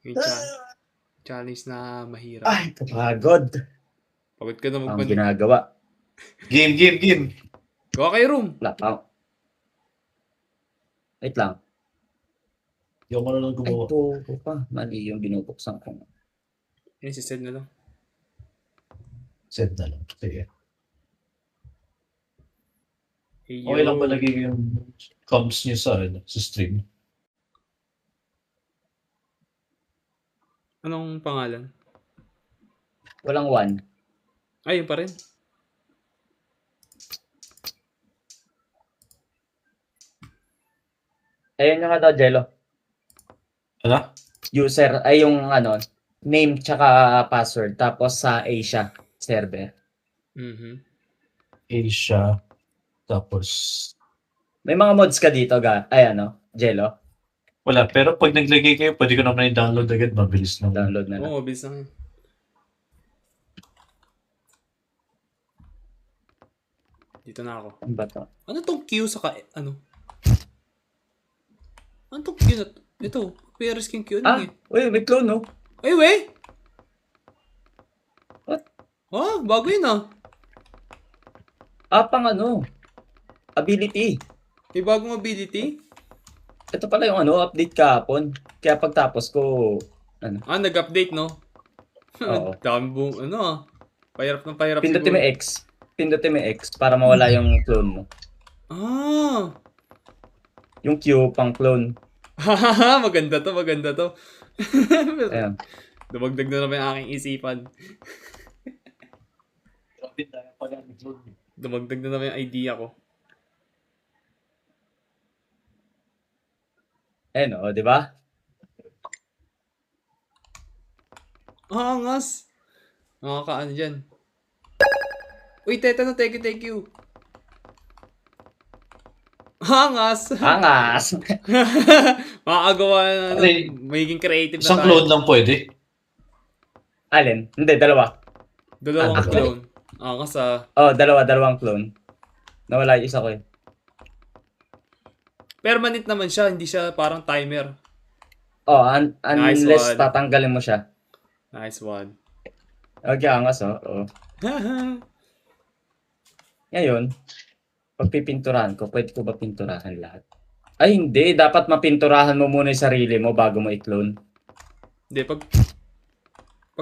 Yung challenge na mahirap. Ay, kapagod. Pagod ka na Ang magmani. ginagawa. Game. Gawa kayo room. Wait lang. Hindi ako marunong Ay, gumawa. po pa. Mali yung binubuksan ko. Yun, si Sed na lang. Set na lang. Sige. Hey, Okay lang palagi yung comms niyo sa stream. Anong pangalan? Walang one. Ay, yun pa rin. Ayun yung ano, Jello. Ano? User, ay yung ano, name tsaka password. Tapos sa Asia server. Asia. Tapos... May mga mods ka dito, ay ano, Jello. Wala. Pero pag naglagay kayo, pwede ko naman i-download agad. Mabilis naman. Download na lang. Oo, mabilis lang yun. Dito na ako. Ano ba to? Ano tong Q sa ano? Ano tong Q na to? Ito, Query Skin Q. Ano yun? Uy, may clone, no? Ay, we! What? Ah, bago yun ah. Pang ano, ability. May bagong ability. Ito pala yung ano, update kahapon. Kaya pagtapos ko, ano, Ah, nag-update, no? Oo. Dami buong, ano ah. Pahirap ng pahirap pindutin mo X. Pindutin mo X para mawala yung clone mo. Ah! Yung Q pang clone. Hahaha, maganda to. Ayan. Dumagdag na naman yung aking isipan. Dumagdag na naman yung idea ko. Ayan o, di ba? Angas! Nakakaano dyan. Uy, teta na, thank you. Angas! Angas! Makakagawa na, Ay, magiging creative na Isang tayo. clone lang pwede. Alin? Hindi, dalawa. Dalawang Ah, clone. Angas ah. Dalawang clone. Nawala yung isa ko eh. Permanent naman siya, hindi siya parang timer. Unless Nice one. tatanggalin mo siya. Nice one. Okay, angas oh. Ngayon, pag pipinturahan ko, pwede ko ba pinturahan lahat? Ay, hindi. Dapat mapinturahan mo muna yung sarili mo bago mo i-clone. Hindi, pag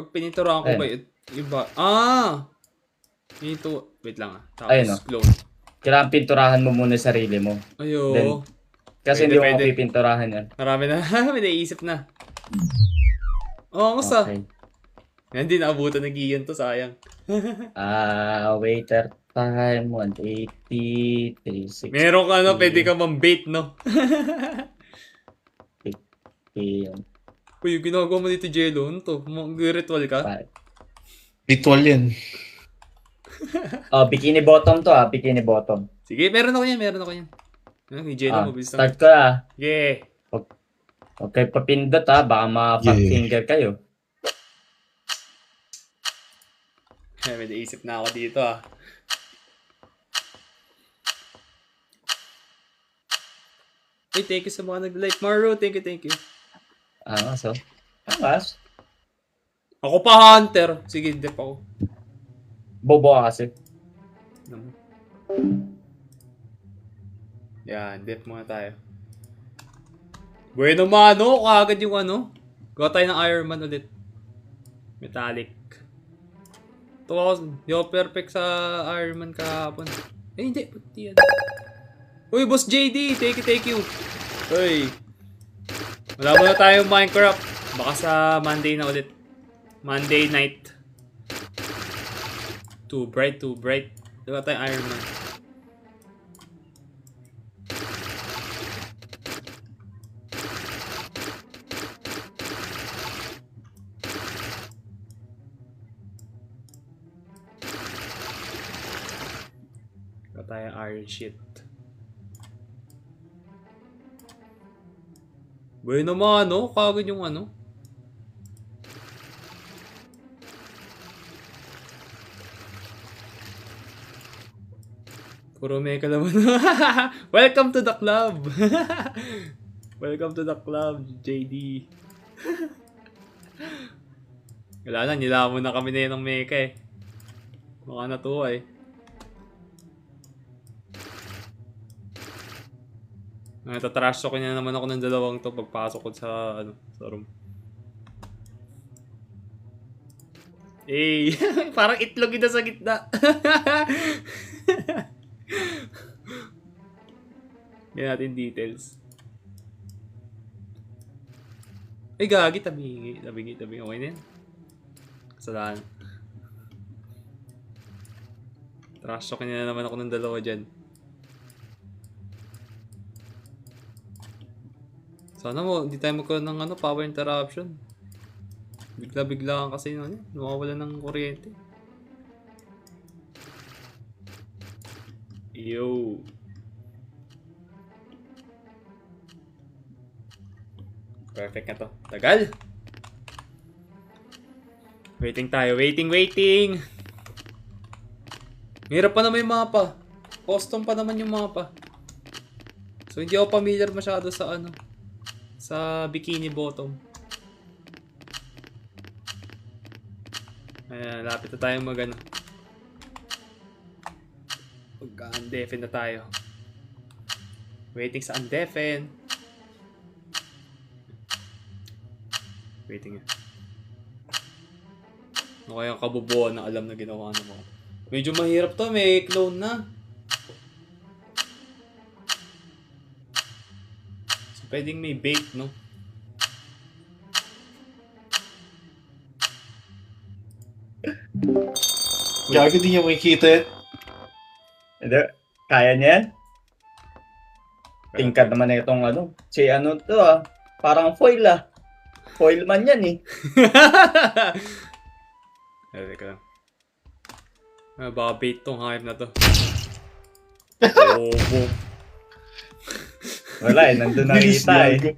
pininturahan ko Ayun. ba iba? Ah! Ito, wait lang ah. Tapos Ayun, oh. clone. Kailangan pinturahan mo muna yung sarili mo. Ayo. Then, kasi Pwede, hindi mo pwede. mapipinturahan yan. Marami na. May naisip na. Oo, kamusta? Okay. Hindi naabutan ng giyan to, sayang. Waiter time, 180, 360. Meron ka no, pwede ka mang-bait, no? Yun. Uy, yung ginagawa mo dito, Jello, ano to? Mag-ritual ka? Ritual yan. Bikini bottom to bikini bottom. Sige, meron ako yan. Ano, yung Jello, mabilis lang. Start ko Yeah. Okay, papindot baka ma-fat finger kayo. May naisip na ako dito Hey, thank you sa mga nag-like. Maru, thank you. Angas. Ako pa, Hunter. Sige, dep ako. Bobo ka kasi. Yan, dep muna tayo. Bueno mano, kagad yung ano. Gawa tayo ng Iron Man ulit. Metallic. Ito ako, di ako perfect sa Iron Man kahapon. Hindi. Pati yan. Uy, Boss JD, thank you. Uy. Wala muna tayong Minecraft. Baka sa Monday na ulit. Monday night. Too bright. Diba tayong Iron Man? Diba tayong Iron Shit? Bueno naman, kagad yung ano. Puro meka naman. Welcome to the club. Welcome to the club, JD. Wala na, nilamon na kami na yun ng mecha eh. Baka natuwa eh. Natatrash talk niya naman ako ng dalawang to pagpasok ko sa, ano, sa room. Eh, parang itlog ito sa gitna. Yan natin details. Ay, gagi, tabingi. Okay na yan. Kasalanan. Trash talk niya naman ako ng dalawa dyan. Sana mo, hindi tayo magkaroon ng ano, power interruption. Bigla-bigla kasi ano, nawawala ng kuryente. Yo. Perfect na to. Tagal! Waiting tayo. Waiting! Hirap pa naman yung mapa. Custom pa naman yung mapa. So hindi ako familiar masyado sa ano, sa Bikini Bottom. Ayan, lapit na tayo mag-ano. Mag-undeafen na tayo. Waiting sa undeafen. Waiting nga. Ano kaya ang kabubuan na alam na ginawa na mo? Medyo mahirap to, may clone na. So, pwedeng may bait, no? Gago din niya makikita yan. Hindi. Kaya niya yan? Tingkad naman na itong ano. Si ano to ah. Parang foil ah. Foil man yan eh. Teka lang. Baka bait tong hype na to. Bobo. Wala eh. Nandun nakita eh.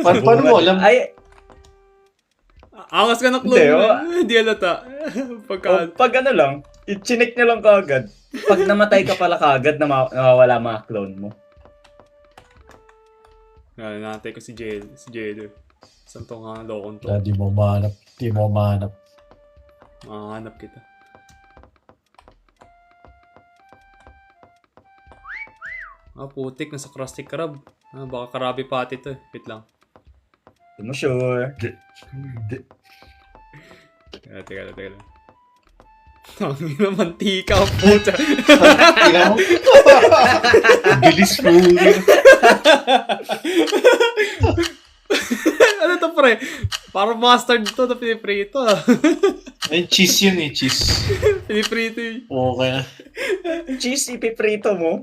Paano mo alam? Ay, Angas ka na clone Hindi, mo. oh. Hindi halata. pag ano lang, i-chinik nyo lang kagad. Pag namatay ka pala kagad, nawawala mga clone mo. Natay ko si Jelo. Saan tong lokon to? Di mo mahanap. Makahanap kita. Putik. Nasa Krusty Krab. Baka Krabby Patty to eh. Wait lang. Hindi mo sure. Teka lang. Tangin na mantika ang puta. Bilis mo. Ano to pre? Parang mustard to na piniprito ah. Ay, cheese yun eh, cheese. Piniprito eh. Okay na. Cheese, ipiprito mo.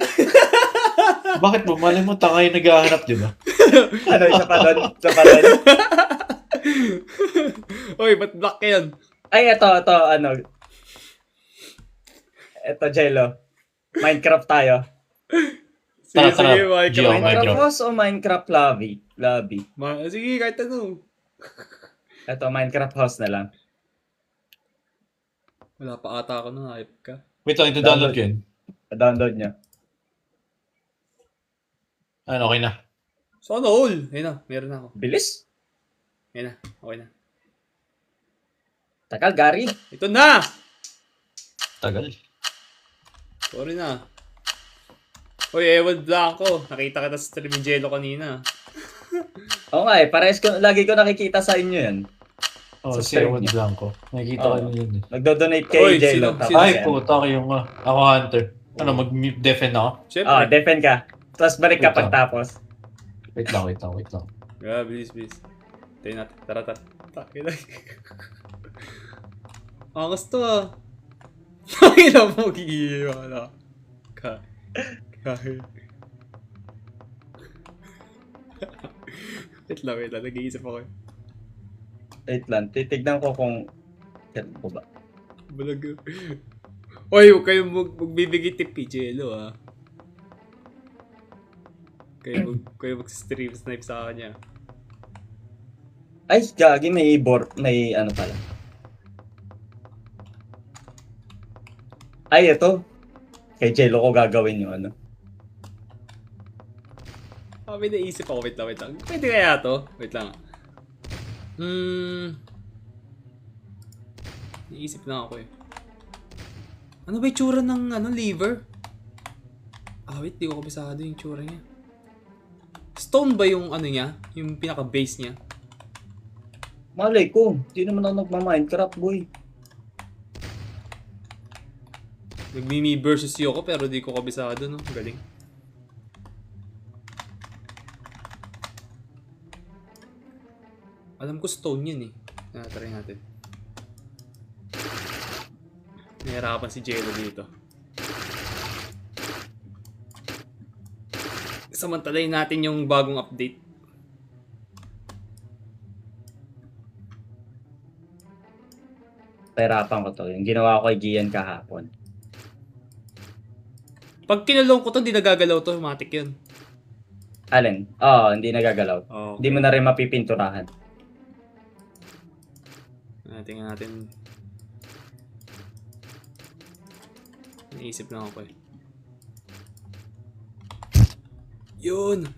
Bakit mo? Malay mo, tanga yung naghahanap, di ba? Ano, isa pa doon? Oy, ba't black yan? Ay, ito, ano. Ito, Jello. Minecraft tayo. Sige, Tara. Minecraft. Gio, Minecraft house o Minecraft lobby? Sige, kahit ano. Ito, Minecraft house na lang. Wala pa ata ako nung hype ka. Wait lang, ito download ko yun. Download nyo. Ano, okay na. Sana all. Ayun na, meron na ako. Bilis. Ayun na, okay na. Takal, Gary. Ito na! Tagal. Sorry na. Uy, Ewan Blanco. Nakita kita sa stream ni Jello kanina. Oo nga eh, lagi ko nakikita sa inyo yan. Oh, Sa si stream Ewan niya. Blanco. Nakikita ko na yun eh. Nagdo-donate kay Oy, Jello. sino? Ay, puta kayo nga. Ako hunter. Ano, mag-defend ako? Siyempre. Defend ka. Tapos balik ka Wait lang. pagtapos. Wait lang. Yeah, bilis. Tayo natin. Tara. Takin na. Angas to ah. Takin na mo, gigiwa na. Kahit. Wait lang. Nag-iisip ako. Wait lang, titignan ko kung... Yan ko ba? Balag. Oy, huwag kayong magbibigay tip kay Jello ah. Kayo mag-stream snipe sa kanya. Ay, gagi, may ano pala. Ay, ito. Kay Jello ko gagawin yung ano. May naisip ako. Wait lang. Pwede kaya to? Wait lang. Iisip na ako eh. Ano ba yung tsura ng liver? Wait, di ko kabisado yung tsura niya. Stone ba yung niya? Yung pinaka-base niya? Malay ko, di naman ako nagma-Minecraft, boy. Nag-Mimi versus Yoko pero di ko kabisado, no? Galing. Alam ko stone yun eh. Try natin. Nahirapan si Jello dito. Samantalayin natin yung bagong update. Pahirapan ko to. Yung ginawa ko kay Gian kahapon. Pag kinulong ko to, hindi nagagalaw to. Matik yun. Alin? Oo, hindi nagagalaw. Oh, Hindi mo na rin mapipinturahan. tingnan natin. Naisip lang ako eh. Yun!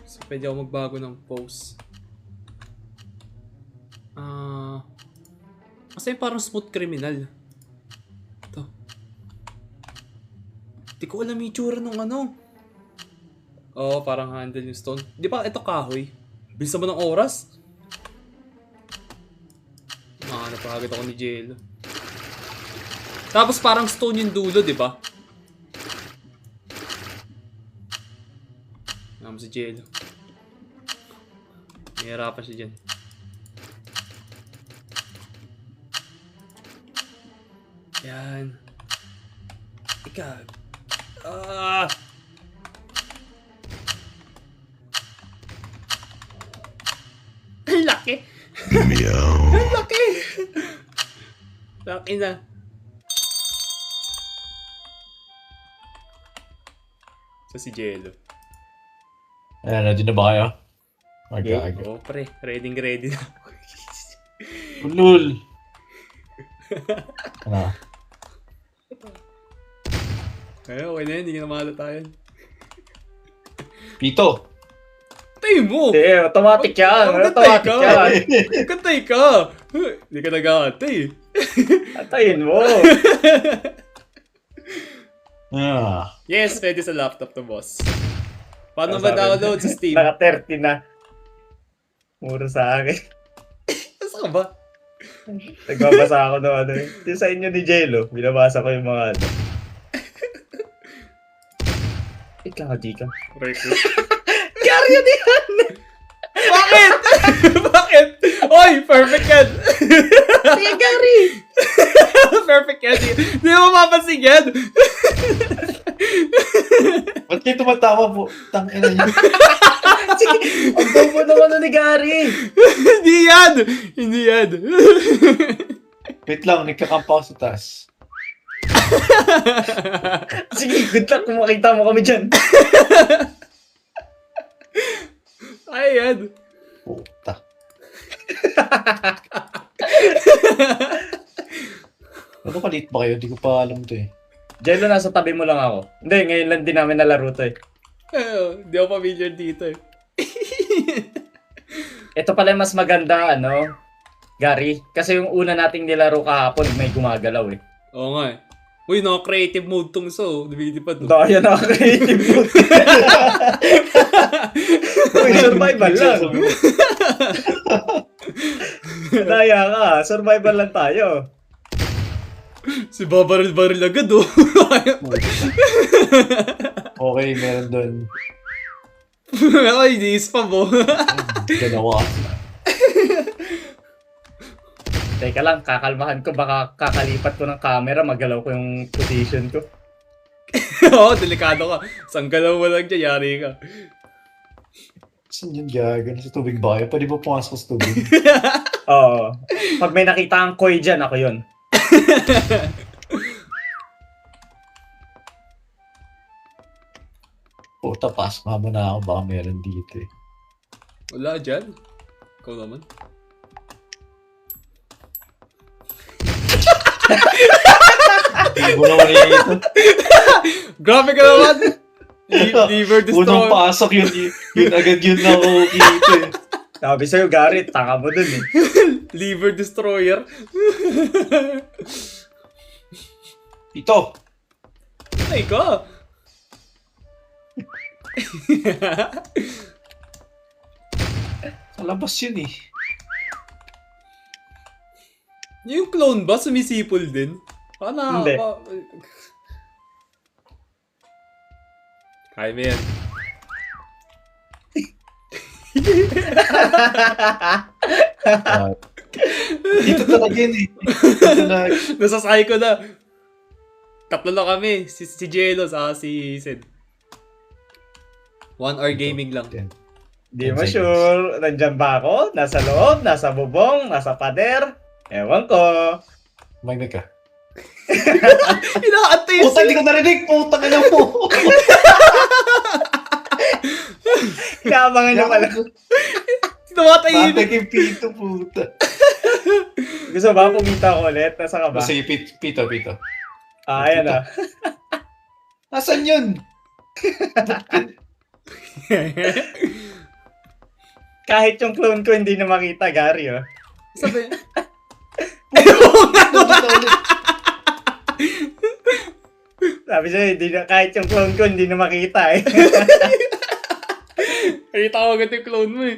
So, pwede ako magbago ng pose. Kasi parang smooth criminal. Ito. Di ko alam yung itsura nung Oo, parang handle yung stone. Di ba ito kahoy? Bilis naman ng oras. Napagod ako ni Jello. Tapos parang stone yung dulo, di ba? Naman si Jello. Nahihirapan siya dyan. Yan. Ika. Ang laki! Ang laki! Laki na. So si Jello. Ayan, ready na ba kayo? Mag-aga. Oh, pre. Ready na. Ulul! Ano? Okay na yun. Hindi ka na mahalata yun. Pito! Tay mo! Hindi, automatic yan. Kantay Automatic ka! yan. Kantay ka! Hindi ka nag-aantay. Atayin mo. Ah. Yes, pwede sa laptop to, boss. Paano Ano ba sabi? download sa Steam? Naka 30 na. Muro sa akin. Saan ka ba? Nagbabasa ako ng Yung sa inyo ni Jello, binabasa ko yung mga Ikaw, di ka. Record. Gary, yun yan! Bakit? Bakit? Oy, perfect yan! Sige, Gary! Perfect yan. Hindi mo mapapansin yan. Ba't kayo tumatawa po? Tangina niyo. Sige, ang bobo naman ni Gary! Hindi yan! Hindi yan. Wait lang, nagkakampa ako sa taas. Sige, good luck kung makita mo kami dyan. Ay, yan. Puta. Ano kalit ba kayo? Hindi ko pa alam to eh. Jello, nasa tabi mo lang ako. Hindi, ngayon lang din namin nalaro to eh. Hindi ako familiar dito eh. Ito pala yung mas maganda, Gary. Kasi yung una nating nilaro kahapon, may gumagalaw eh. Oo nga eh. Uy, creative mode tong so. Lumilipad no. Daya na creative mode. Uy, survival lang. Daya ka, survival lang tayo. Si babaril-baril agad oh. Okay, meron doon. Ay, di-spam oh. Ganawa. Teka lang, kakalmahan ko. Baka kakalipat ko ng camera, magalaw ko yung position ko. Oo, delikado ka. Sanggalaw mo lang dyan, yari ka. Saan yun gagan? Sa tubig ba kayo? Pwede ba pumasok sa tubig? Oo. Pag may nakita ang koi dyan, ako yun. Puta, pasma mo na ako. Baka meron dito eh. Wala dyan. Ikaw naman. Hindi mo naman ito. Grabe ka naman! Liver Unang destroy. pasok yun agad yun na ako kita eh. Sabi sa'yo, Gary, tanga mo dun eh. Liver destroyer. Ito! Ay ka! Sa labas yun eh. Yung clone ba sumisipol din? Paano? Hindi. Kaya mo yan. Ah, dito talaga yun eh. Dito na. Nasasakay ko na. Tatlo lang kami. Si Jello sa si Sid. 1 hour gaming lang. Di mo sure. Nandyan ba ako? Nasa loob? Nasa bubong? Nasa pader? Ewan ko. May ka. Inaantay Puta, hindi ko narinig! Puta ka na po! Inaabangan niyo pala. Tumatahimik. Tatag yung pito, puta. Gusto ba pumita ko ulit? Nasa ka ba? Sige, pito. Ah, ayan na. Nasaan yun? Kahit yung clone ko hindi na makita, Gary, oh. Sabi. Dito ulit. Sabi sa'yo, hindi na, kahit yung clone ko hindi na makita, eh. Nakita ko agad yung clone mo eh.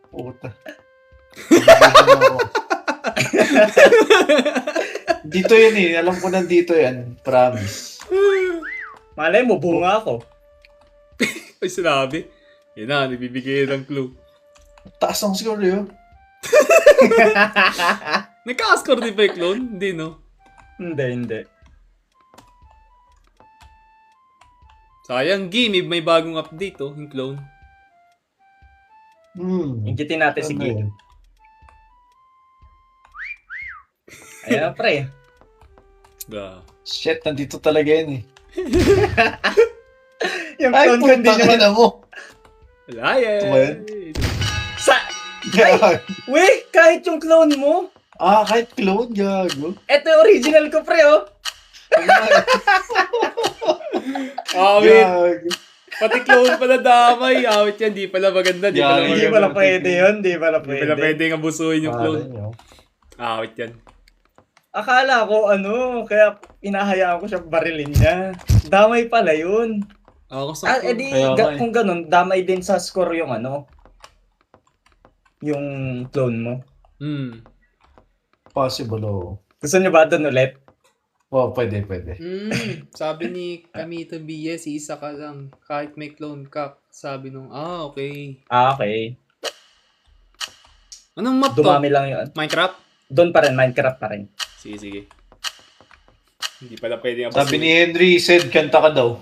Puta. Dito yun eh. Alam ko nandito yan. Promise. Malay mo, bunga ako. Ay, sinabi. Yan na, nagbibigay ng clue. Taas ang score yun. Nagka-score din ba yung clone? Hindi, no? Hindi. Sayang, game. May bagong update, oh, yung clone. Ingitin natin si Ano Gil. yun? Ayan, pre. Da. Shit, nandito talaga yun eh. Yung Ay, clone ko hindi puta naman. na mo. Wala yan. Ito ba yun? Sa... Weh, kahit yung clone mo. Kahit clone, gago. Ito yung original ko, pre, oh. Awit. Gago. Pati clone pala damay. Awit yan. Di pala maganda. Di pala Yan, Hindi maganda. pala pwede yun. Hindi pala Di pala pwede. pwede nga busuin yung clone. Yun. Awit yan. Akala ko, kaya inahayaan ko siya barilin niya. Damay pala yun. Ako sa Edi, Kaya nga eh. kung ganun, damay din sa score yung yung clone mo. Possible, oh. Gusto niyo ba doon ulit? Oh, pwede. Sabi ni Kamito BS, isa ka lang. Kahit may clone ka. Sabi nung, okay. Okay. Anong map to? Dumami lang yun. Minecraft? Doon pa rin, Minecraft pa rin. Sige. Hindi pala pwede nga Sabi ni Henry, said kanta ka daw.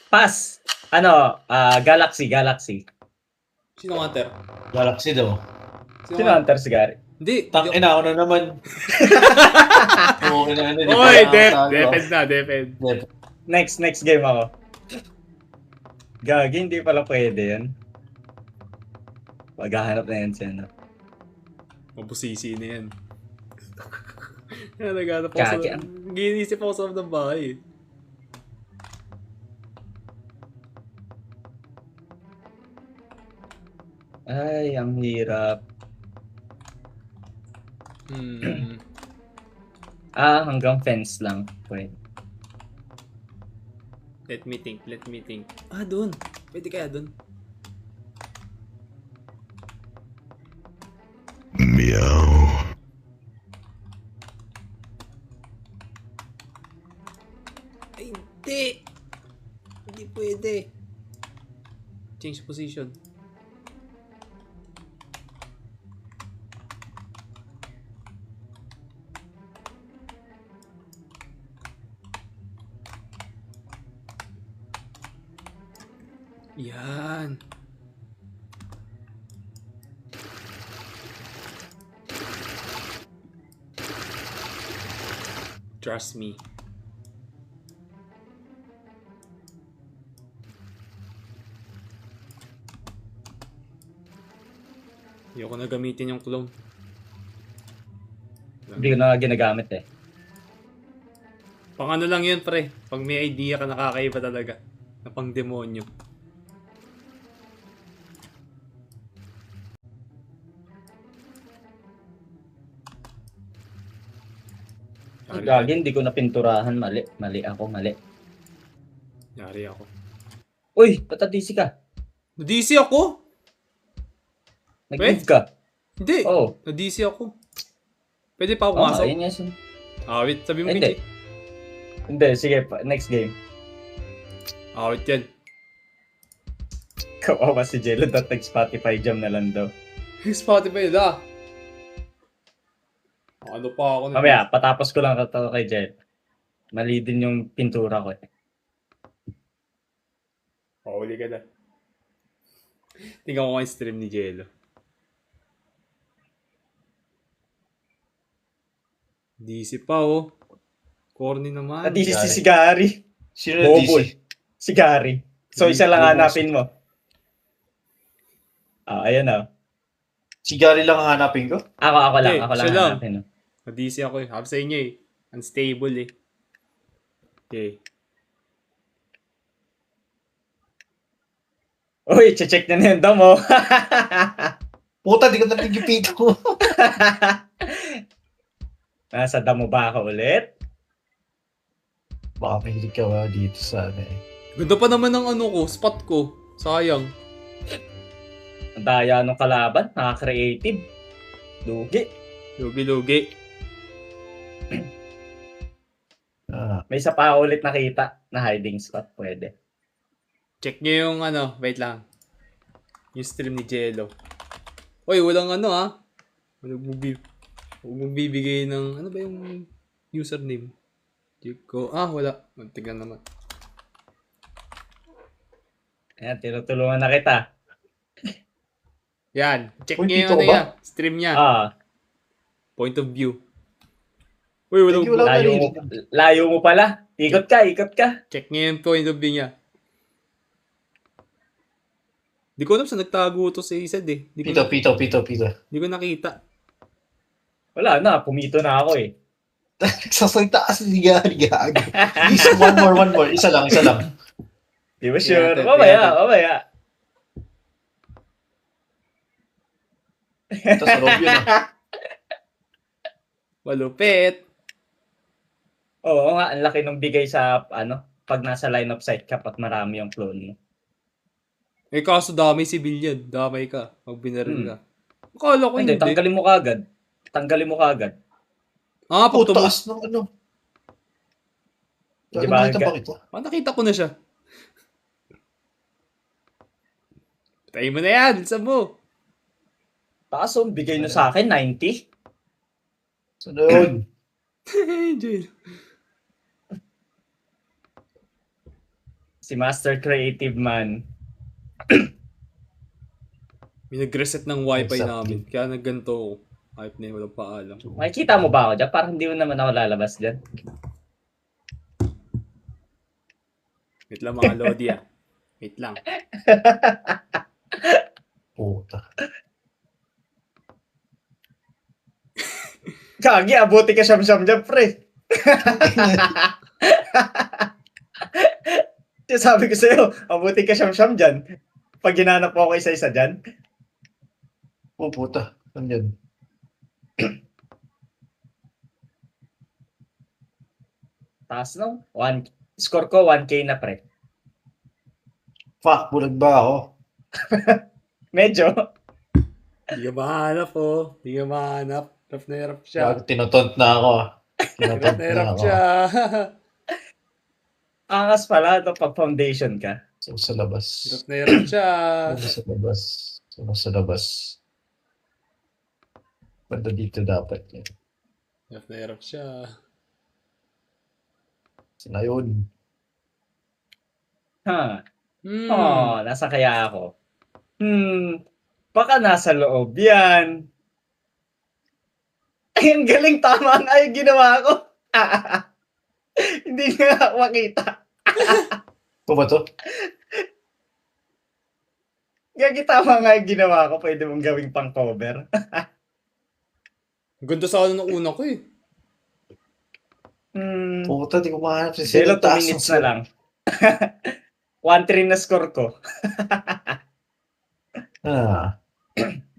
Pass! Galaxy. Sino hunter? Galaxy daw. Sino hunter si Gary? Hindi. Tangina ako na naman. Okay na, hindi Oy, pa defend na, defend. Next game ako. Gagi, hindi pala pwede yan. Maghahanap na yan siya, no? Mabusisi na yan. Naghanap ako sa... Kaki. Ginisip ako sa loob ng bahay. Ay, ang hirap. Hanggang fence lang. Pwede. Let me think. Dun. Pwede kaya dun? Ay, hindi! Hindi pwede. Change position. Yan. Trust me. Ayoko na gamitin yung clone. Hindi ko na ginagamit eh. Pang ano lang yun, pre. Pag may idea ka nakakaiba talaga. Na pang demonyo. Gagi, hindi ko napinturahan. Mali. Mali ako, mali. Yari ako. Uy, patadisi ka. Na-DC ako? Nag-move ka. Hindi. Oo. Na-DC ako. Pwede pa ako Oo, pumasok? ayun yes. Awit, sabi mo Hindi. hindi. Hindi, sige. Next game. Awit yan. Kawawa si Jello that nag-Spotify jam na lang daw. Spotify na. Ano pa ako? Mamaya, patapos ko lang ito kay Jello. Mali din yung pintura ko eh. Pauli ka na. Tingnan ko yung stream ni Jello. DC pa oh. Corny naman. Nadisi si Gary. Sino na Bobol. DC? Si Gary. So, isa lang Bobol. hanapin mo. Ayan na. Si Gary lang ang hanapin ko? Ako lang. Hindi, Ako lang siya lang. hanapin. Na-DC ako eh. Sabi sa inyo eh. Unstable eh. Okay. Uy, check na yung damo. Puta, di ko napigipito ko. Nasa damo ba ako ulit? Baka mahilig ka ba dito sa ano eh. Ganda pa naman ng ano ko, spot ko. Sayang. Ang daya nung kalaban. Nakaka-creative. Lugi. Lugi-lugi. May isa pa ako ulit nakita na hiding spot. Pwede. Check nyo yung ano, wait lang. Yung stream ni Jello. Oy, walang ano ah. Huwag mong bibigay ng, ano ba yung username? Chico. Wala. Tignan naman. Ayan, tinutulungan na kita. Yan. Check Uy, nyo yung dito ano ba? yan. Stream niya. Point of view. Uy, walang Thank you, wala. Layo mo pala. Ikot ka. check nyo yung point of view niya. Di ko alam saan nagtago to si Isad eh. Pito. Di ko nakita. Wala na, pumito na ako eh. Nagsasalita kasi si Gary gago. Isa, one more. Isa lang. Di ba sure? Tiyate. Mamaya. Ito sa loob yun ah. Malupit. Oo nga, ang laki nung bigay sa, pag nasa line of sight ka, pag marami yung clone mo. Eh kaso damay civilian. Damay ka. Pag binaril ka. Akala ko Hindi, hindi. tanggalin mo kagad. Pag Taas ng ano. Di ba? Nakita ba kita? nakita ko na siya. Patay mo na yan. Bilisan mo. Kaso, bigay nyo sa akin, 90. Sunod. Jail. Si Master Creative Man. May nag-reset ng wifi Exactly. namin. Kaya nagganto ako. Hype na yun. Walang paalam. Makikita mo ba ako dyan? Parang hindi mo naman ako lalabas dyan. Wait lang mga Lodi ah. Wait lang. Puta. Kagi, abuti ka siyam-siyam dyan, pre. Sabi ko sa'yo, abuti ka siyam-siyam dyan. Pag ginanap mo ako isa-isa dyan. Oh, puta. Nandyan. Taas no? Score ko 1K na, pre. Fuck, bulag ba ako? Medyo. Hindi ka mahanap oh. Hindi ka mahanap. Rough na hirap siya. Gago, tinotont na ako ah. Rough Tinotont na na hirap ako. siya. Angas pala ito pag foundation ka. So, sa labas. Rough na hirap siya. Sa labas. Sa labas. Banda dito dapat yan. Rough na hirap siya. Sina yun. Nasa kaya ako? Baka nasa loob yan. Ay, ang galing, tama nga yung ginawa ko. Hindi nga ako makita. Ito ba to? Gagi, tama nga yung ginawa ko. Pwede mong gawing pang cover. Ang ganda sa ano ng una ko eh. Puta, di ko mahanap si Zero 2 taas minutes ng na lang. 1-3 na score ko.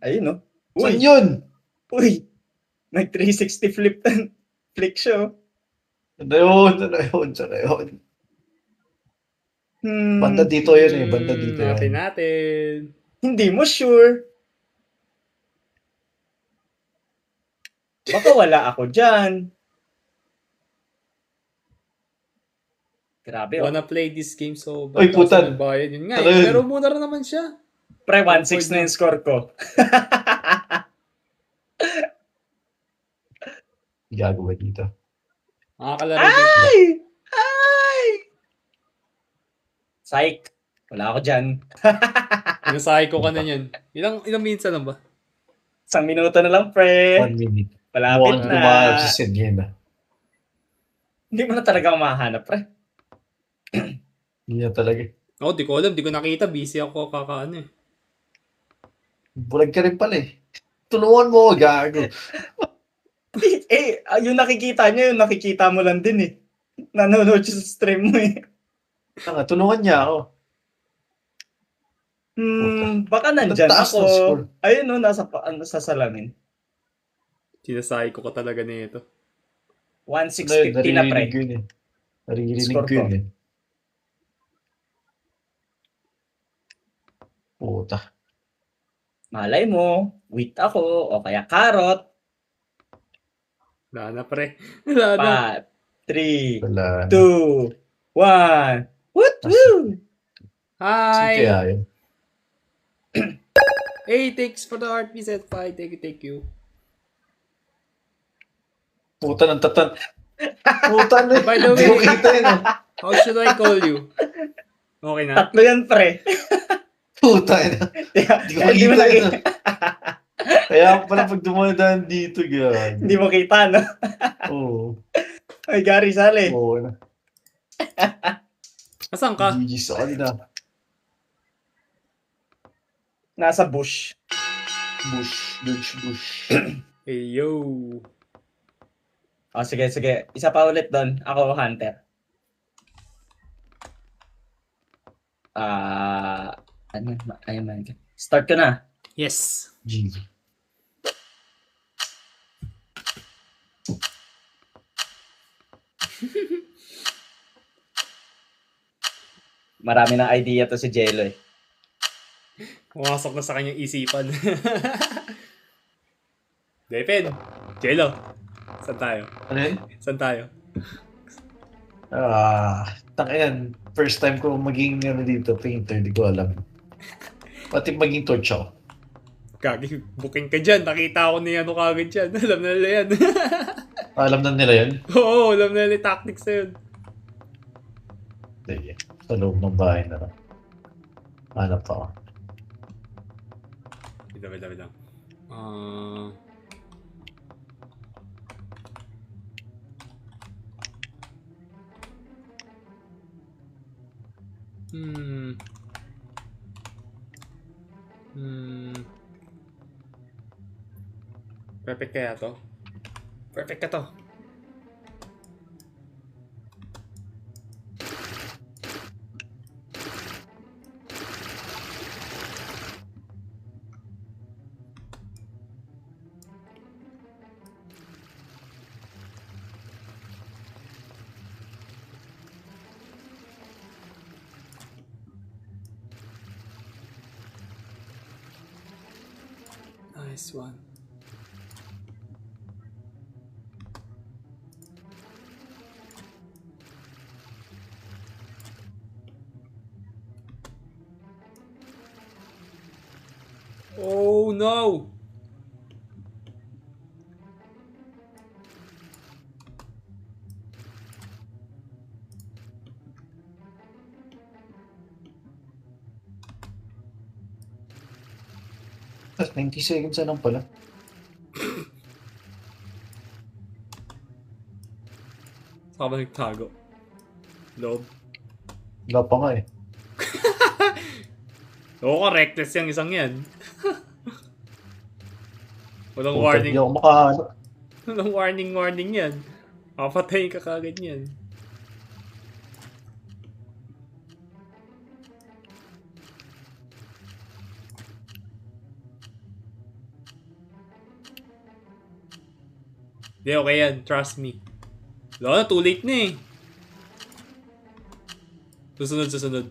Ayun, no? Saan yun? Uy! Nag 360 flick show. Ano yun? Ano yun? Ano yun? Banda dito yun eh. Banda dito Natin yan. natin. Hindi mo sure. Baka wala ako dyan. Grabe, oh. Wanna play this game so Oy, bad kasi putan. magbayad. Yun nga Ano eh. yun? Pero muna rin naman siya. Pre, 1-6 na Awkward yung score ko. Gagawa dito. Makakalaro dito. Ay! Ay! Psych. Wala ako dyan. Pinasahay ko ka na yan. Ilang minutes lang ba? 1 minuto na lang, pre. 1 minute. Malapit Mukhang na. tumahanap si Sid yun ah. Hindi mo na talaga mahanap, pre. Hindi na talaga. Ako, di ko alam. Di ko nakita. Busy ako kakaano eh. Bulag ka rin pala eh. Tulungan mo, gago. Yung nakikita niya, yung nakikita mo lang din eh. Nanonood siya sa stream mo eh. Tulungan niya ako. Baka nandyan Taas ng ako. score. Ayun no, nasa salamin. Sinasahay ko talaga na ito. 1,650 na, pre. Naririnig yun eh. Naririnig Score ko yun ko. eh. Puta. Malay mo, wheat ako, o kaya carrot. Wala na pre. Wala na. 5, 3, Wala. 2, 1. Woot woo! Sige Hi! kaya yun. Hey, thanks for the art piece at 5. Thank you. Puta ng tatan. Puta na. By the Hindi ko way, kita yun ah. how should I call you? Okay na? Tatlo yan, pre. Puta na. Hindi ko Hindi mo makita yun nakita. ah. Kaya pala pag dumadaan dito, gago. Hindi mo kita, no? Oo. Ay, Gary Sale. Oo na. Asan ka? GG sa kanila. Nasa bush. Bush. Hey, yo. O, sige. Isa pa ulit doon. Ako, Hunter. Ayun. Start ko na. Yes. GG. Marami ng idea to si Jello eh. Pumasok na sa kanyang isipan. Depend. Jello. Saan tayo? Ano yun? Saan tayo? Tangin. First time ko maging dito, painter, di ko alam. Pati maging torch ako. Kagi, booking ka dyan. Nakita ko ni ano kagad dyan. Alam na nila yan. Alam na nila yun? Oo, alam na nila yung tactics na yun. Sige. Sa loob ng bahay na lang. Hanap ako. Wait lang. Perfect kaya to? Perfect ka to. Nice one. Oh no! Tapos 90 seconds na lang pala. Saka ba nagtago? Loob. Wala pa nga eh. Oo, reckless yung isang yan. Walang Puta, warning. Hindi ako makahanap. Walang warning yan. Papatayin ka kagad yan. Di, okay yan. Trust me. Wala na, too late na eh. Susunod.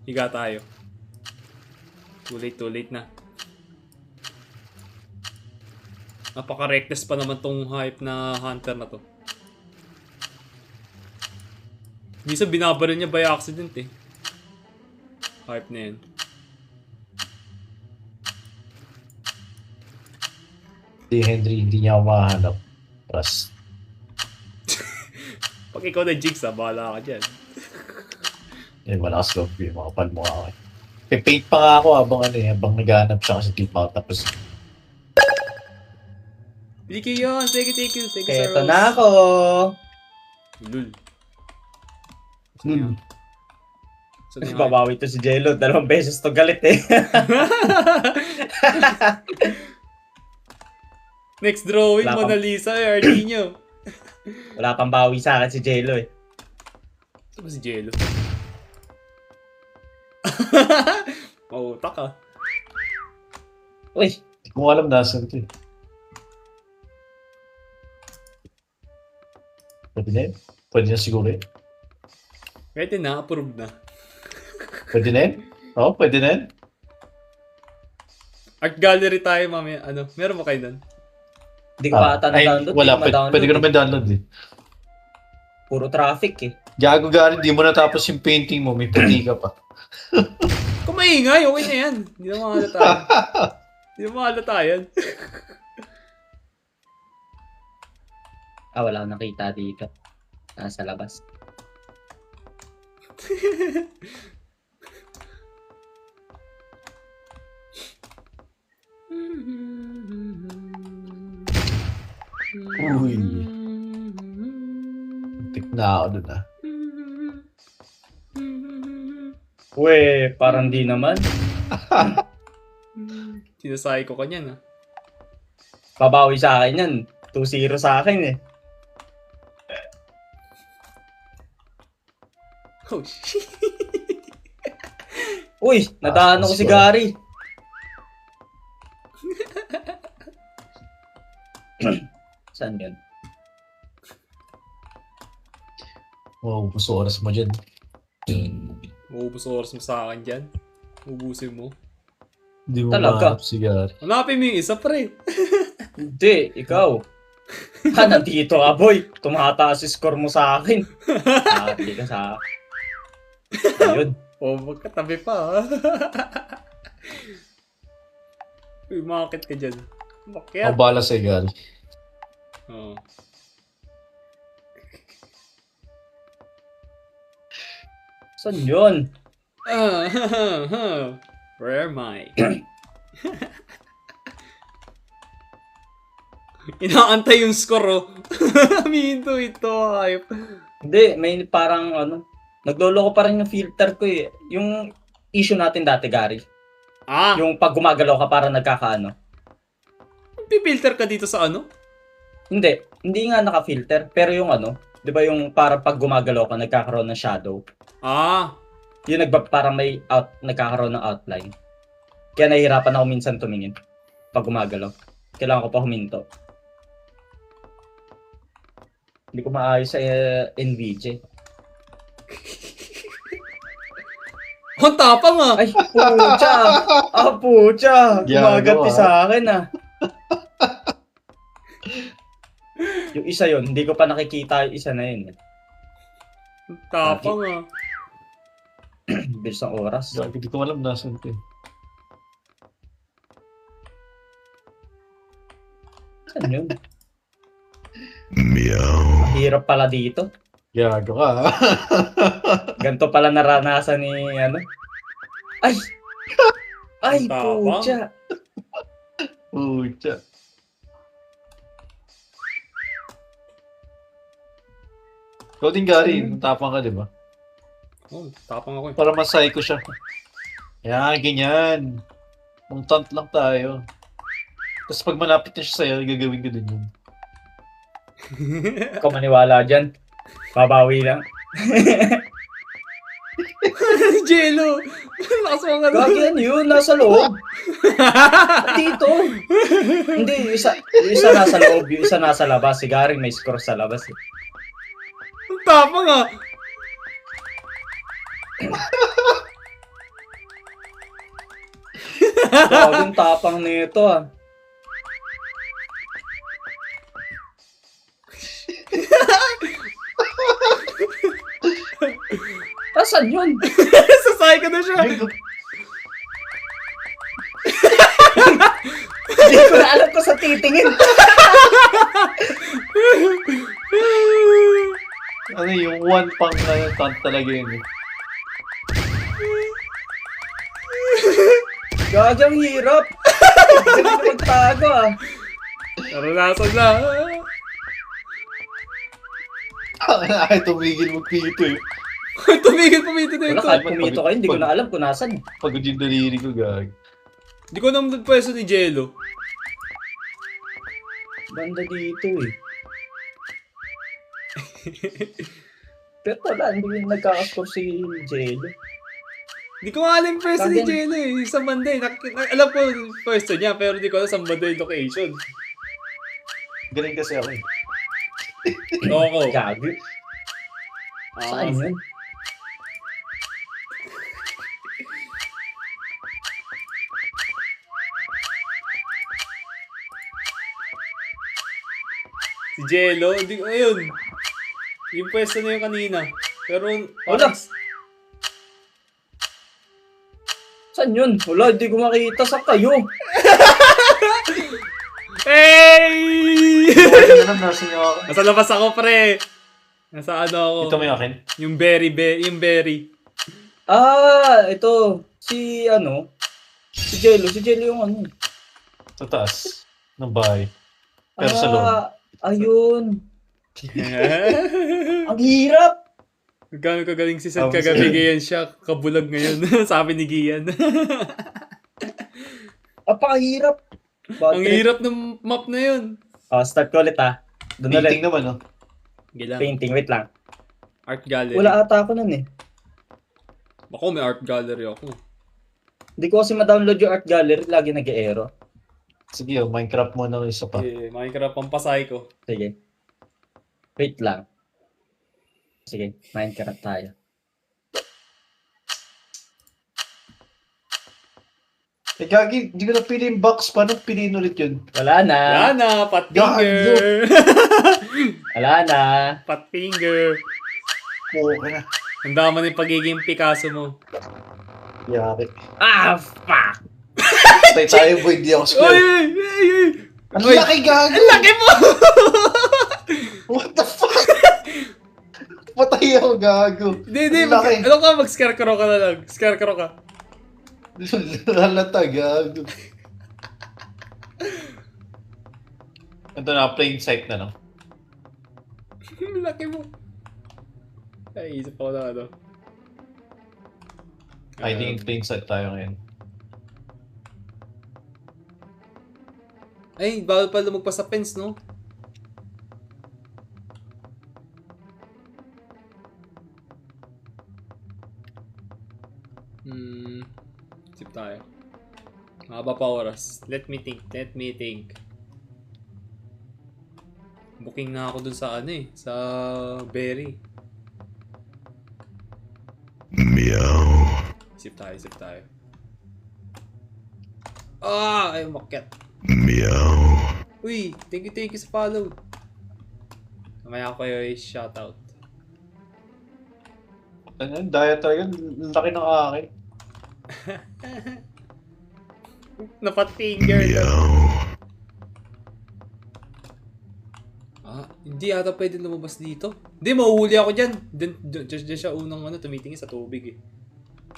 Higa tayo. Too late na. Napaka-reckless pa naman tong hype na hunter na to. Minsan binabaril niya by accident eh. Hype na yan. Si Henry, hindi niya ako makahanap. Trust. Pag ikaw na jigs bahala ka dyan. Yan, malakas loob ko yung makapal mo ako. Paint pa nga ako habang naghahanap siya kasi di pa ako tapos. Thank you yun. Thank you, sir. Eto na ako. Lul. Mas babawi to si Jello. 2 beses to galit eh. Next drawing, Wala Mona Lisa, Ardino. Wala pang bawi sa akin si Jello eh. Ito ba si Jello? Mautak ah. Uy, Hindi ko alam nasan ito eh. Pwede na yun? Pwede na siguro yun? Pwede na, approve na. Pwede na yun? Oo, pwede na yun. Art gallery tayo mamaya. Ano, meron ba kayo doon? hindi ko pa ata na-download. Wala, Hindi ko ma-download pwede ko eh. naman download eh. Puro traffic eh. Gago Gary, di mo natapos yung painting mo, may puti ka pa. Kung maingay, okay na yan. Hindi na mahalata yan. Hindi na mahalata yan. Wala akong nakita dito. Nasa labas. Uy. Tik na ako dun ah. Uwe, parang di naman. Sinasay ko kanyan ah. Pabawi sa akin yan. 2-0 sa akin eh. Oh shit. Uy, nadaan ako si Gary. Saan yun? Wow, gusto oras mo dyan. Maubos oras mo sa akin dyan. Ubusin mo. Hindi mo Talaga? mahanap si Gary. Hanapin mo yung isa pre. Hindi, ikaw. Nandito ka, boy. Tumataas yung score mo sa akin. Hindi ka sa akin. Ayun. Oh, magkatabi pa ha. Uy, makakit ka dyan. Ako Makyat. bala sa Gary. Oo. Saan yun? Where am I? Inaantay yung score oh. Minto ito, hype. Hindi, may parang nagloloko pa rin yung filter ko eh. Yung issue natin dati, Gary. Ah, Yung pag gumagalaw ka para nagkakaano. pipilter ka dito sa ano? Hindi nga naka-filter. Pero yung di ba yung para pag gumagalaw ka, nagkakaroon ng shadow. Ah, Yung parang may nagkakaroon ng outline. Kaya nahihirapan ako minsan tumingin pag gumagalaw. Kailangan ko pa huminto. Hindi ko maayos sa NVJ. ang tapang ah. Ay, pucha! Pucha! Gumaganti sa akin Yung isa yon, hindi ko pa nakikita yung isa na yun. Ang tapang ah. Bilis ng oras. Gary, hindi ko alam nasan ito eh. Saan yun? Meow. Hirap pala dito. Gago ka. Ganto pala naranasan ni Ay! Ay, Ang tapang. pucha! Pucha. Ikaw din Gary, natapang ka diba? Oh, tapang ako eh. Para masay ko siya. Yan, ganyan. Mutant lang tayo. Tapos pag malapit na siya sa'yo, gagawin ko din yun. Ikaw maniwala dyan. Babawi lang. Jello! Lakas mo nga. Gagi yan yun, nasa loob. Dito. Hindi, yung isa nasa loob, yung isa nasa labas. Si Garing may score sa labas. Eh. Ang tapa nga. Gagong tapang nito ah. Asan yun? Sasay ka na siya. Hindi ko na alam ko sa titingin. Ano yung one pang stunt talaga yun. Gagang hirap. Galing magtago ah. Naranasan na. Ay, tumigil magpito eh. Tumigil pumito na Wala ito. kahit pumito kayo, hindi ko na alam kung nasan. Pagod yung daliri ko, gag. Hindi ko naman nagpwesto ni Jello. Banda dito eh. Pero wala, hindi ko nagkakascore si Jello. Hindi ko nga alam yung pwesto ni Kagyan. Jello eh. Sa banda eh. Alam ko yung pwesto niya, pero hindi ko alam sa banda yung location. Galing kasi ako eh. Loko. Gago. Saan yun? Si Jello, hindi ko, ayun. Yung pwesto na yung kanina. Pero, Wala. Saan yun? Wala, hindi ko makita sa kayo. Hey! Ano naman, nasa niyo ako. Nasa labas ako, pre. Nasa ano ako. Ito may akin. Yung berry. Ah, ito. Si ano? Si Jello. Si Jello yung ano. Sa taas. Ng bahay. Pero sa loob. Ayun. Ang hirap. Gano'n kagaling si Seth Oh, kagabi ngayon siya. Kabulag ngayon. Sabi ni Gian. Apakahirap. Ang hirap ng map na yun. Start ko ulit ah. Doon ulit. Painting naman, no? Gilang. Painting, wait lang. Art gallery. Wala ata ako nun eh. Ako may art gallery ako. Hindi ko kasi ma-download yung art gallery. Lagi nag-error. Sige, Minecraft mo na isa pa. Eh, Minecraft ang pasay ko. Sige. Wait lang. Sige, Minecraft tayo. Eh, gagi, hindi ko napili yung box. Paano piliin ulit yun? Wala na. Wala na, pat finger. Wala na. Pat finger. Oo, na. Ang dama ng pagiging Picasso mo. Yari. Ah, fuck! Patay tayo, boy. Hindi ako Oy, square. oy, oy, oy. Ang Oy. laki, gago! Ang laki mo! What the fuck? Patay ako, gago. Hindi, Ang laki. ano ka, mag-scarecrow ka na lang. Scarecrow ka. Halata, gago. Ito na, plain sight na lang. Ang laki mo. Ay, isip ako na ano. Hiding in plain sight tayo ngayon. Ay, bawal pala lumagpas sa fence, no? Sip tayo. Mahaba pa oras. Let me think. Booking na ako dun sa ano eh. Sa Berry. Sip tayo. Ah! Ay, umakyat. Uy, thank you sa follow. Mamaya ako kayo i-shoutout. Ano, daya talaga. Ang laki ng akin. Napat finger. Hindi ata pwede lumabas dito. Hindi, mahuhuli ako dyan. Diyan siya unang tumitingin sa tubig eh.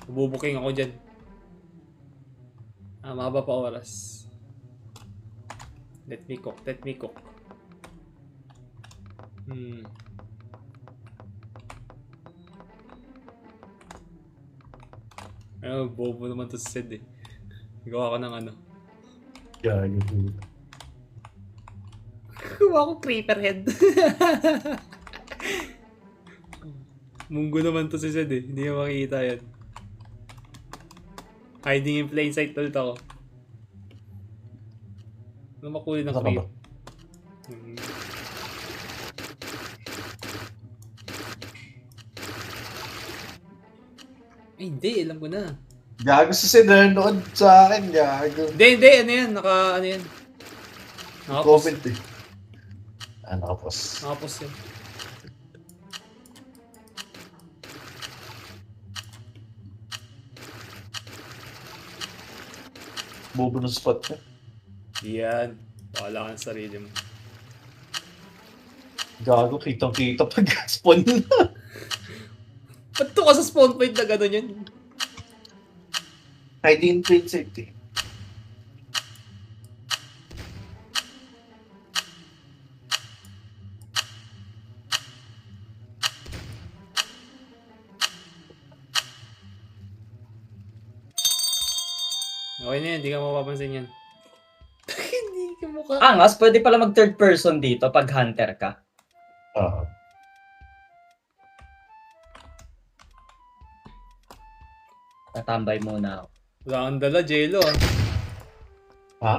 Bubuking ako dyan. Mahaba pa oras. Let me cook. Bobo naman to si Sed eh. Gawa ko ng ano. Gago. Gawa ko creeper head. Munggo naman to si Sed eh. Hindi niya makikita yan. Hiding in plain sight ulit ako. Ano makuli ng Saan ka creep? ba? Ay, hindi. Alam ko na. Gago si Sinner noon sa akin, gago. Hindi. Ano yan? Ano yan? Nakapos. Comment eh. Nakapos. Nakapos yan. Bobo ng spot niya. Yan. Wala ka ng sarili mo. Gago, kitang-kita pag spawn na. Ba't to ka sa spawn point na gano'n yan? Hiding in plain sight eh. Okay na yan. Hindi ka mapapansin yan. Hindi ka mukha. Angas, pwede pala mag third person dito pag hunter ka. Ah. Tatambay muna ako. Wala kang dala, Jello ah. Ha?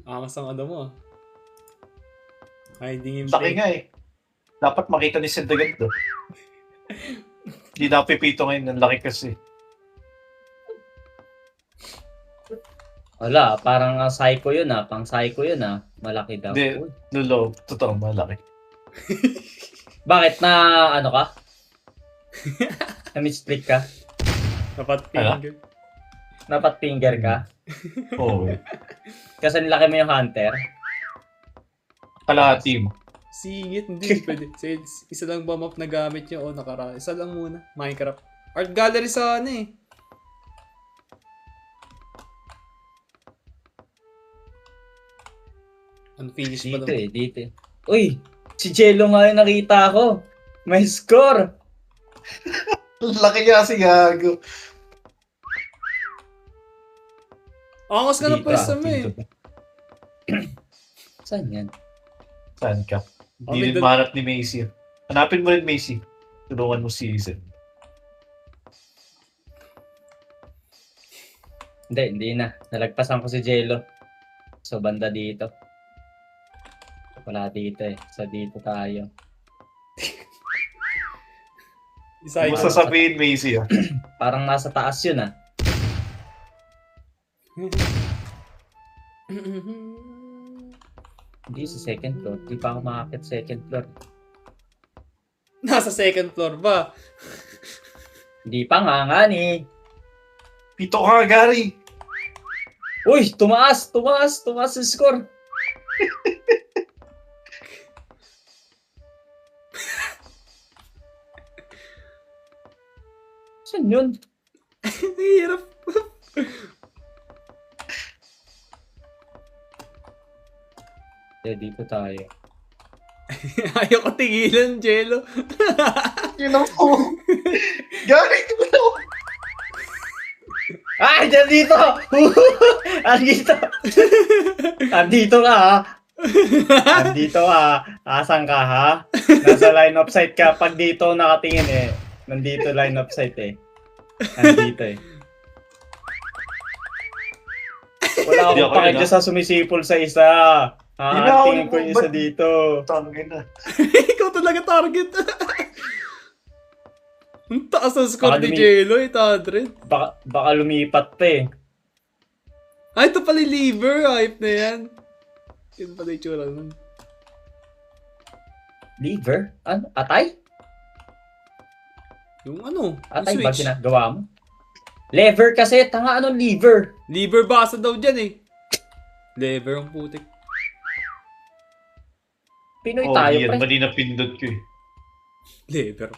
Angas ang ano mo ah. Hiding in Laki plain. nga eh. Dapat makita ni Sid agad to. Hindi na pipito ngayon, ang laki kasi. Wala, parang psycho yun ah. Pang psycho yun ah. Malaki daw. Hindi, Uy. Lolo, totoo, malaki. Bakit na ano ka? Na-missplit ka? Dapat Ano? finger. Dapat finger ka? Oo. Kasi nilaki mo yung hunter? Kalahati mo. Singit, hindi pwede. Isa lang ba map na gamit nyo o nakaraan? Isa lang muna. Minecraft. Art gallery sa ano eh. Unfinished pa Dito daw. eh, dito eh. Uy! Si Jello nga yung nakita ko. May score! Laki nga si Gago. Angas ka na Dito, pwesta mo eh. Dito. Saan yan? Saan ka? Oh, Hindi rin may mahanap ni Macy. Hanapin mo rin Macy. Tulungan mo si Sid. Hindi na. Nalagpasan ko si Jello. So, banda dito. Wala dito eh. So, dito tayo. Isa Kung sasabihin Macy ah. Parang nasa taas yun ah. Hindi sa second floor. Di pa ako makakit second floor. Nasa second floor ba? Hindi pa nga ni. Pito ka, Gary. Uy! Tumaas! Tumaas! Tumaas yung score! Saan yun? Hirap. Dito tayo. Ayaw ko tigilan, Jello. Yun ang po. Gary, di ba ako? Ay! Dito! Andito! Andito ka ha! Andito ka! Asan ka ha? Nasa line of sight ka. Pag dito nakatingin eh. Nandito line of sight eh. Nandito eh. Wala Hindi akong ako yun, pakidya sa sumisipol sa isa. Hindi na ako Tingin ko yung isa ba't- dito. Tangin na. Ikaw talaga target. Ang taas ang score Baka ni Jello, 800. Baka lumipat pa eh. Ay, ito pala yung liver. Hype na yan. Yun pala yung tsura nun. Liver? Ano? Atay? Yung ano? Yung Atay ba switch. ginagawa mo? Lever kasi. Tanga anong liver? Liver basa daw dyan eh. Lever ang putik. Pinoy Oh, tayo yan. pre. Mali na pindot ko eh. Lever.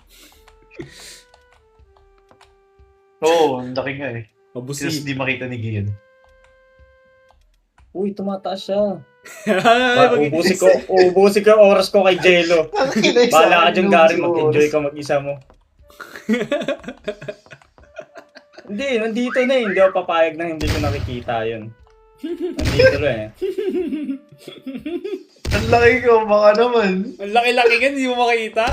Oo, ang laki nga eh. Kasi Mabusi. hindi makita ni Gian. Uy, tumataas siya. Ay, Ubusin ko yung oras ko kay Jello. Bahala ka dyan, Gary. Mag-enjoy ka mag-isa mo. Hindi, nandito na eh. Hindi ako papayag na hindi ko nakikita yun. Nandito na eh. Ang laki ko, baka naman. Ang laki-laki nga, hindi mo makita.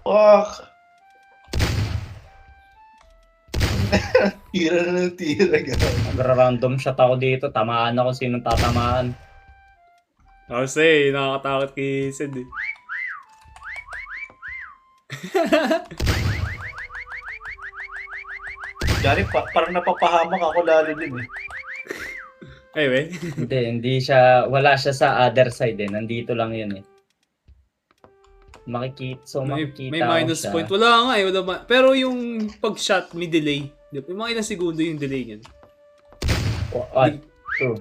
Fuck. Tira na ng tira, gano'n. Magra-random shot ako dito. Tamaan ako sinong tatamaan. Kasi, nakakatakot kay Sid eh. Gary, parang napapahamak ako lalo din eh. Ay, we. Hindi siya, wala siya sa other side eh. Nandito lang yun eh. May Makikita ko minus siya. point. Wala nga eh. Pero yung pag-shot, may delay. Yung mga ilang segundo yung delay niyan. 1, 2.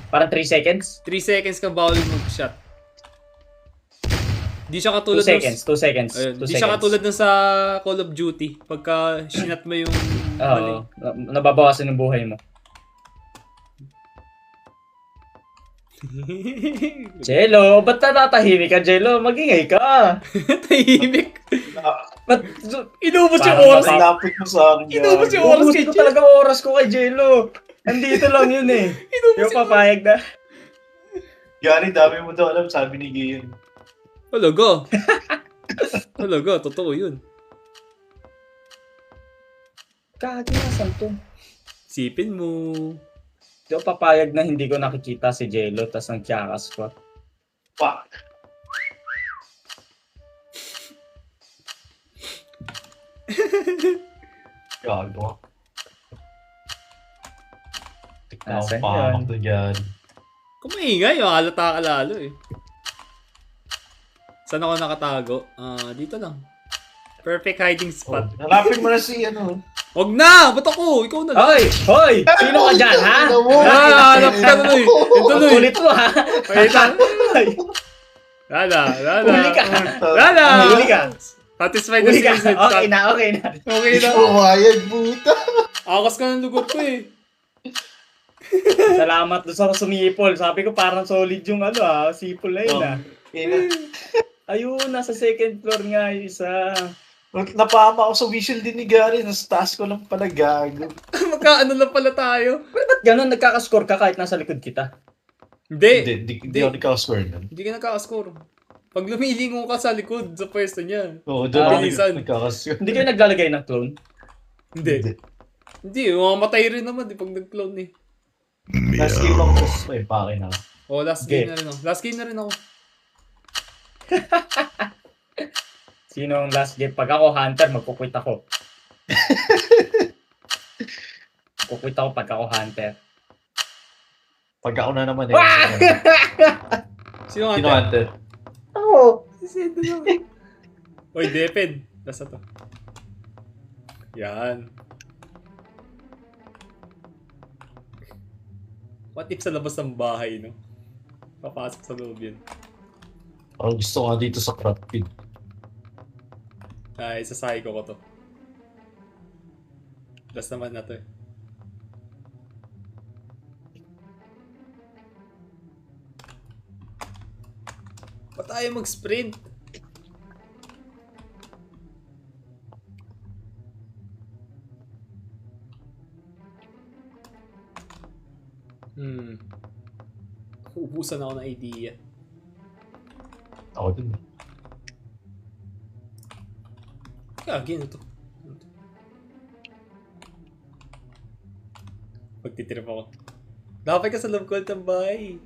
Parang 3 seconds? 3 seconds ka bawal mag-shot. Di siya 2 katulad seconds, 2 seconds. Ayun, 2 di siya seconds. katulad ng sa Call of Duty. Pagka sinat mo yung mali. Oo, nababawasan yung buhay mo. Jello, ba't natatahimik ka, Jello? Magingay ka. Tahimik. Ba't, Inubos yung Parang oras. Lapit mo sa akin. Inubos yung oras ubusin kay ko Jello. talaga oras ko kay Jello. Andito lang yun eh. Inubos Yung yung oras. papayag na. Gary, dami mo daw alam, sabi ni Giyan. Talaga. Talaga, totoo yun. Kagi nasan to? Sipin mo. Di ako papayag na hindi ko nakikita si Jello tas ang tiyakas ko. Fuck. Gago. Tignan Asan ko pa yun? ako dyan. Kung maingay, halata ka lalo eh. Saan ako nakatago? Dito lang. Perfect hiding Oh, spot. hanapin mo na si ano. Wag na! Ba't ako? Ikaw na lang. Hoy! Hoy! Sino ka dyan, ha? Hanap ka na eh. Ito Ang na eh. kulit mo, ha? Wait lang. Hoy! Lala. Huli ka! Lala. Huli ka! Satisfied na Huli si ka! Vincent. Okay na, okay na. Okay na. Pumayag, buta. Akas ka ng lugot ko eh. Salamat doon sa sumipol. Sabi ko parang solid yung ano, ha? Sipol na yun, ha? Ayun, nasa second floor nga yung isa. Napama ako sa whistle din ni Gary. Nasa taas ko lang pala gago. Magkaano lang pala tayo. Ba't ganun, nagkakascore ka kahit nasa likod kita? Hindi. Hindi ako nagka-score nun. Hindi ka nagkakascore. Pag lumilingo ka sa likod, sa pwesto niya. Oo, doon ako Bilisan. nagka-score. Hindi kayo naglalagay ng clone? Hindi. Hindi, mamamatay rin naman pag nag-clone eh. Last game ako tapos may pake na. Oh, last game na rin ako. Last game na rin ako. Sino ang last game? Pag ako hunter, magkukwit ako. Kukwit ako pag ako hunter. Pag ako na naman eh. Sino Sino nga? ante? Ako! Oy, Deped. Nasa to. Yan. What if sa labas ng bahay, no? Papasok sa loob yun. Ang gusto ko dito sa crop feed. Ay, isasahay ko to. Last naman na to eh. Ba't tayo mag-sprint? Ubusan ako ng idea. Ako din. Gagi na to. Pagtitrip ako. Dapat ka sa love call ng bahay.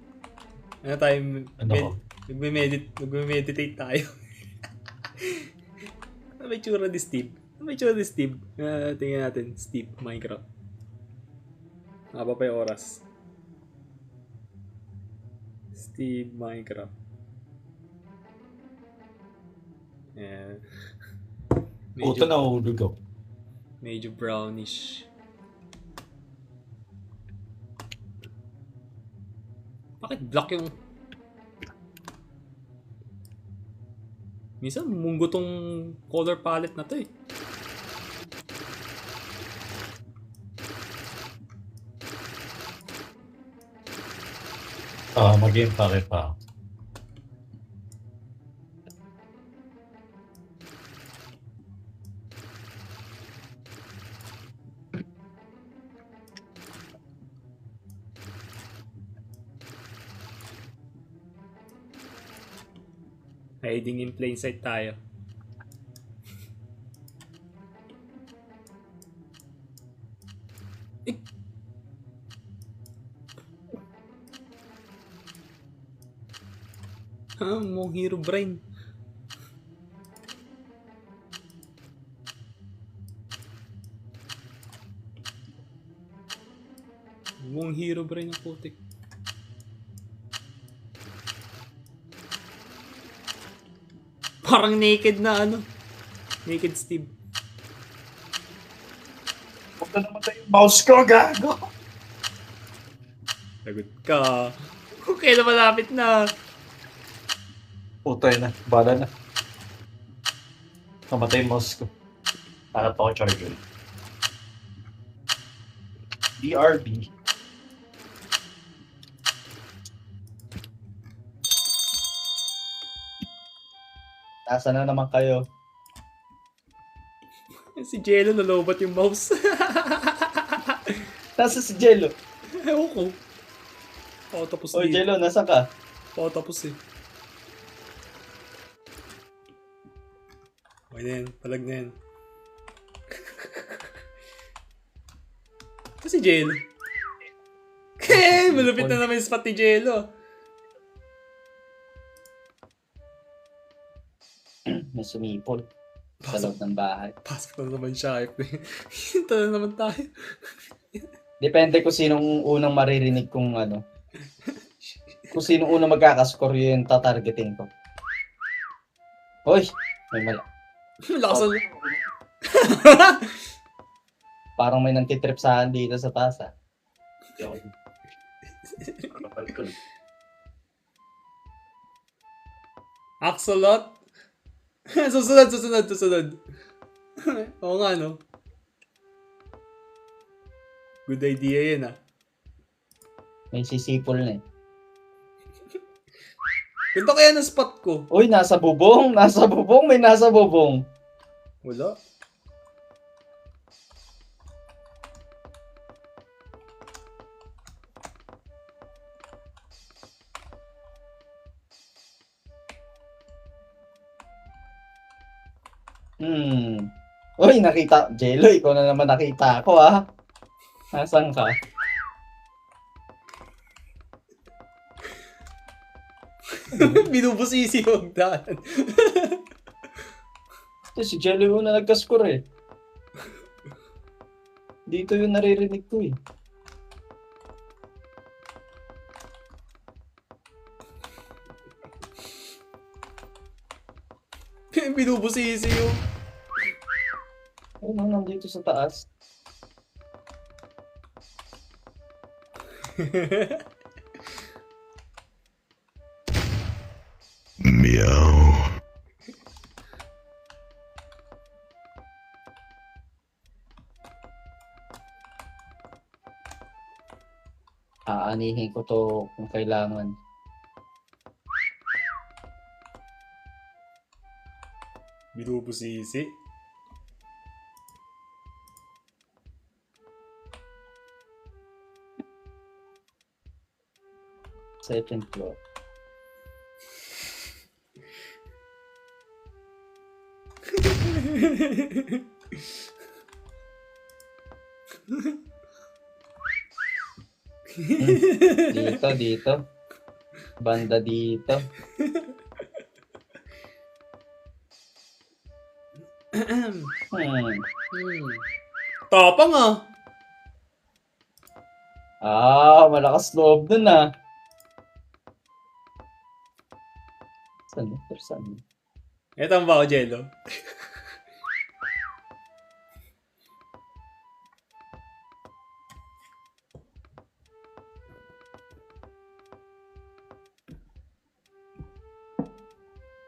Ano tayo? Ano ko? Nagme-meditate tayo. Ano may tsura ni Steve? Ano may tsura ni Steve? Tingnan natin. Steve, Minecraft. Haba pa yung oras. Steve, Minecraft. Ayan. Puta na hulog ako. Medyo brownish. Bakit black yung... Minsan munggo tong color palette na to eh. Mag-game pake pa. Hiding in plain sight tayo. Ha? Mong hero brain. Mong hero brain ang putik. Parang naked na ano. Naked Steve. Huwag na naman tayo mouse ko, gago! Lagot ka. Okay na malapit na. Putay na, bala na. Namatay yung mouse ko. Hanap ako charger. BRB. Nasa na naman kayo? Si Jello nalobat yung mouse. Nasa si Jello. Ewan ko. Ako tapos Oy, dito. Jello, nasa ka? Ako tapos eh. Okay na yan. Palag na yan. Ito si Jello. Malupit na naman yung spot ni Jello. May sumipol sa loob ng bahay. Pasok na naman siya. Hinta na naman tayo. Depende kung sinong unang maririnig kung ano. Kung sinong unang magkakascore yung tatargeting ko. Hoy! May mali. Lakas na. Parang may nantitrip sa akin dito sa taas ah. Axolot? Susunod. Oo nga, no? Good idea yan, ah. May sisipol na eh. Ganda kaya ng spot ko. Uy, nasa bubong! Nasa bubong! May nasa bubong! Wala. Uy, nakita. Jello, ikaw na naman nakita ko ah. Nasaan ka? Binubusisi yung daan. Ito, si Jello yung una nagkascore eh. Dito yung naririnig ko eh. Binubusisi yung... Ano, nandito sa taas. Aanihin ko to kung kailangan. Binubusisi. Second floor. Dito. Banda dito. Tapang ah. Malakas loob dun ah. Saan? Ito ang ba ako, Jello?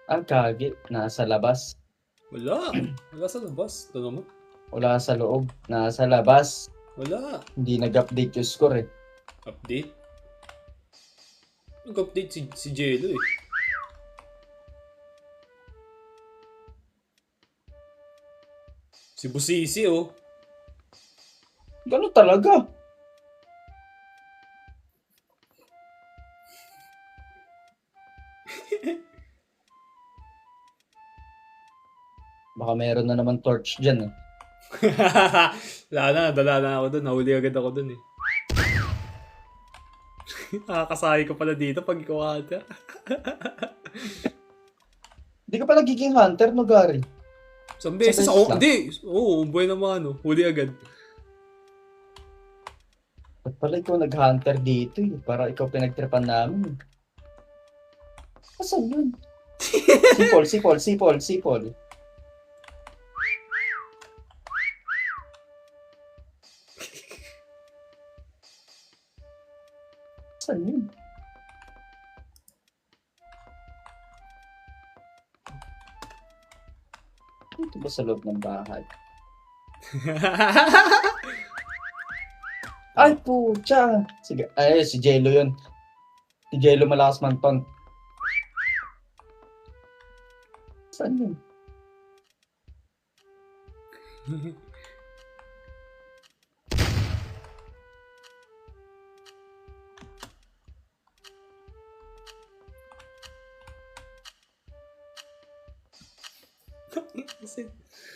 Ang kagi, nasa labas. Wala. Wala sa labas. Ito naman. Wala sa loob, nasa labas. Wala. Hindi nag-update yung score eh. Update? Nag-update si Jello eh. Si Busisi oh. Gano'n talaga. Baka meron na naman torch dyan eh. Wala na, dala na ako dun. Nahuli agad ako dun eh. Nakakasahi ko pala dito pag ikaw hunter. Hindi ka pa nagiging hunter, no, Gary? Isang beses Sa beses ako. lang? Hindi. Oo, buhay naman ano. Huli agad. Ba't pala ikaw nag-hunter dito eh? Para ikaw pinagtripan namin. Asan yun? Sipol. Asan yun? Ito ba sa loob ng bahay? Ay, pucha! Sige, ay, si Jello yun. Si Jello malakas manton. Saan yun?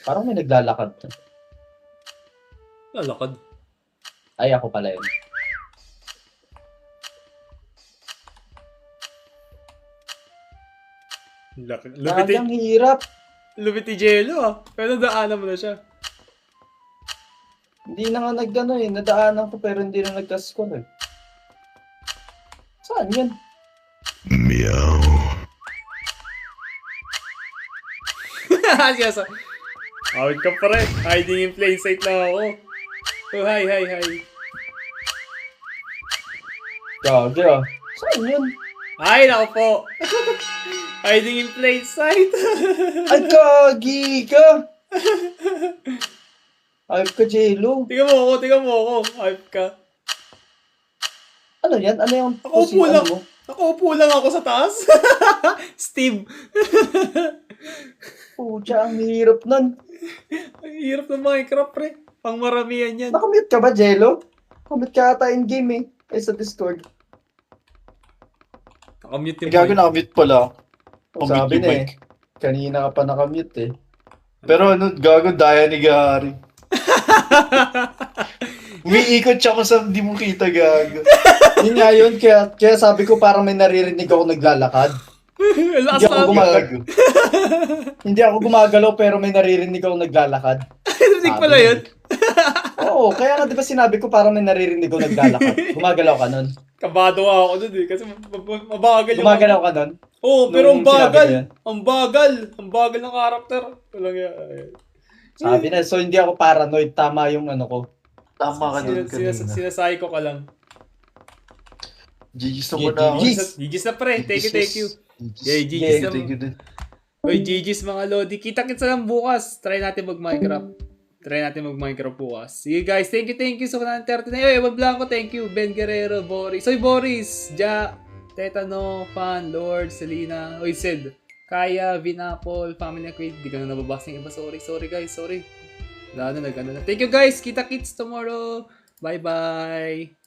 Parang may naglalakad. Lalakad. Ay, ako pala yun. Lupit Ang hirap. ni Jello ah. Pero daanan mo na siya. Hindi na nga nagdano eh. Nadaanan ko pero hindi na nagka-score eh. Saan yun? Siya sa... Awit ka pa rin. Hiding in plain sight lang ako. Oh, hi. Gagi ah. Saan yun? Ay, nako po. Hiding in plain sight. Ay, gagi ka! Ay, ka, Jello. Tingnan mo ako. Hype ka. Ano yan? Ano yung Ako upo lang. mo? Nakaupo lang ako sa taas. Steve. Pucha, ang hirap nun. Ang hirap ng Minecraft, pre. Pang maramihan yan. Nakamute ka ba, Jello? Nakamute ka ata in-game eh. Ay, sa Discord. Nakamute yung Gago mic. nakamute pala. Sabi yung na eh. mic. Kanina ka pa nakamute eh. Pero ano, gago, daya ni Gary. Umiikot siya kung saan di mo kita, gago. Yun nga yun, kaya sabi ko parang may naririnig ako naglalakad. Lakas Hindi ako na. gumagalaw. Hindi ako gumagalaw pero may naririnig ako naglalakad. Rinig pala yun. Oo, kaya nga di ba sinabi ko parang may naririnig ako naglalakad. Gumagalaw ka nun. Kabado ako dun eh. Kasi mabagal yung... Gumagalaw ka nun. Oo, pero ang Nung sinabi ko bagal. yan. Ang bagal ng karakter. Walang yan. Sabi na, so hindi ako paranoid. Tama yung ano ko. Tama ka doon kanina. Sinasay ko ka lang. GG's na muna ako. GG's. GG's na pre. Thank you. Yeah, GG's. GG's na. Thank you din. Oy, GG's mga Lodi. Kita-kits lang bukas. Try natin mag-Minecraft bukas. Sige guys, thank you. So, kanang 39. Oy, Ewan Blanco, thank you. Ben Guerrero, Boris. Oy, Boris. Ja, Tetano, Fan, Lord, Selena. Oy, Sid. Kaya, Vinapol, Family Acquaint. Di ka na nababasa ng iba. Sorry guys. Wala na, nag-ano na. Thank you guys. Kita-kits tomorrow. Bye-bye.